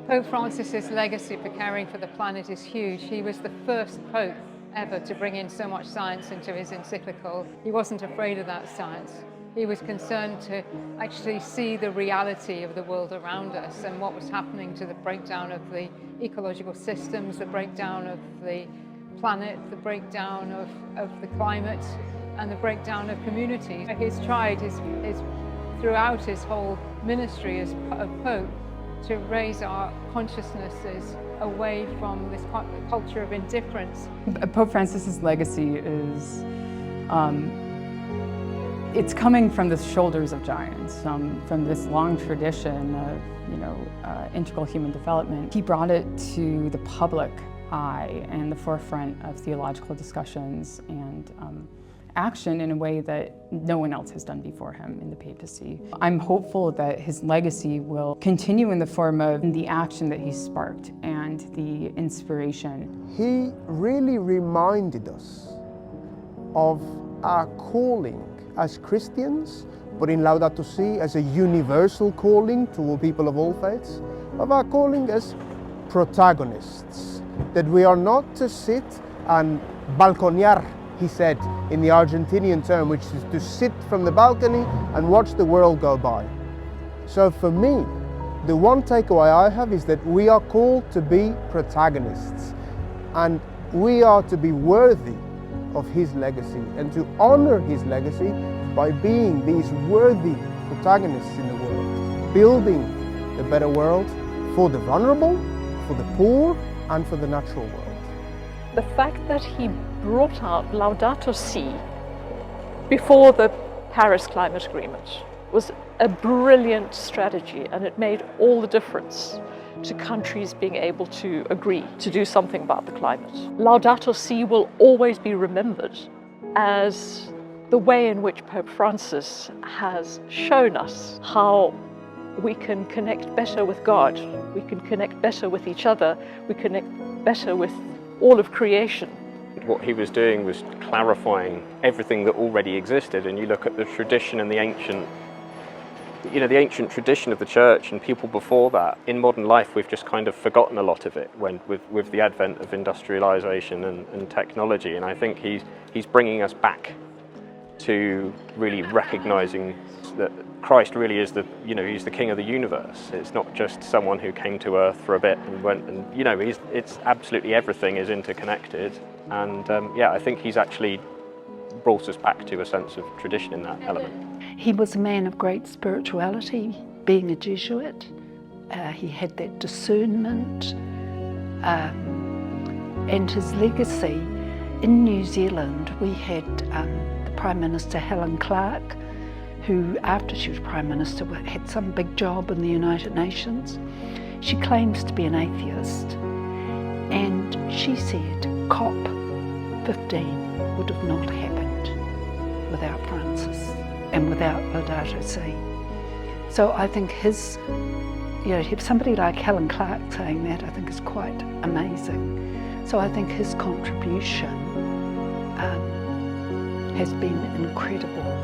Pope Francis's legacy for caring for the planet is huge. He was the first Pope ever to bring in so much science into his encyclical. He wasn't afraid of that science. He was concerned to actually see the reality of the world around us and what was happening to the breakdown of the ecological systems, the breakdown of the planet, the breakdown of the climate, and the breakdown of communities. He's tried throughout his whole ministry as a Pope to raise our consciousnesses away from this culture of indifference. Pope Francis's legacy is, it's coming from the shoulders of giants, from this long tradition of, integral human development. He brought it to the public eye and the forefront of theological discussions and action in a way that no one else has done before him in the papacy. I'm hopeful that his legacy will continue in the form of the action that he sparked and the inspiration. He really reminded us of our calling as Christians, but in Laudato Si as a universal calling to all people of all faiths, of our calling as protagonists, that we are not to sit and balconear, he said in the Argentinian term, which is to sit from the balcony and watch the world go by. So for me, the one takeaway I have is that we are called to be protagonists, and we are to be worthy of his legacy and to honor his legacy by being these worthy protagonists in the world, building a better world for the vulnerable, for the poor, and for the natural world. The fact that he brought out Laudato Si before the Paris Climate Agreement was a brilliant strategy, and it made all the difference to countries being able to agree to do something about the climate. Laudato Si will always be remembered as the way in which Pope Francis has shown us how we can connect better with God, we can connect better with each other, we connect better with all of creation. What he was doing was clarifying everything that already existed, and you look at the tradition and the ancient tradition of the church and people before that. In modern life, we've just kind of forgotten a lot of it with the advent of industrialization and technology, and I think he's bringing us back to really recognizing that Christ really is he's the king of the universe. It's not just someone who came to earth for a bit and went, and it's absolutely everything is interconnected, and I think he's actually brought us back to a sense of tradition in that element. He was a man of great spirituality, being a Jesuit. He had that discernment, and his legacy. In New Zealand, we had the Prime Minister Helen Clark, who, after she was Prime Minister, had some big job in the United Nations. She claims to be an atheist, and she said COP15 would have not happened without Francis and without Laudato Si. So I think his, somebody like Helen Clark saying that, I think is quite amazing. So I think his contribution has been incredible.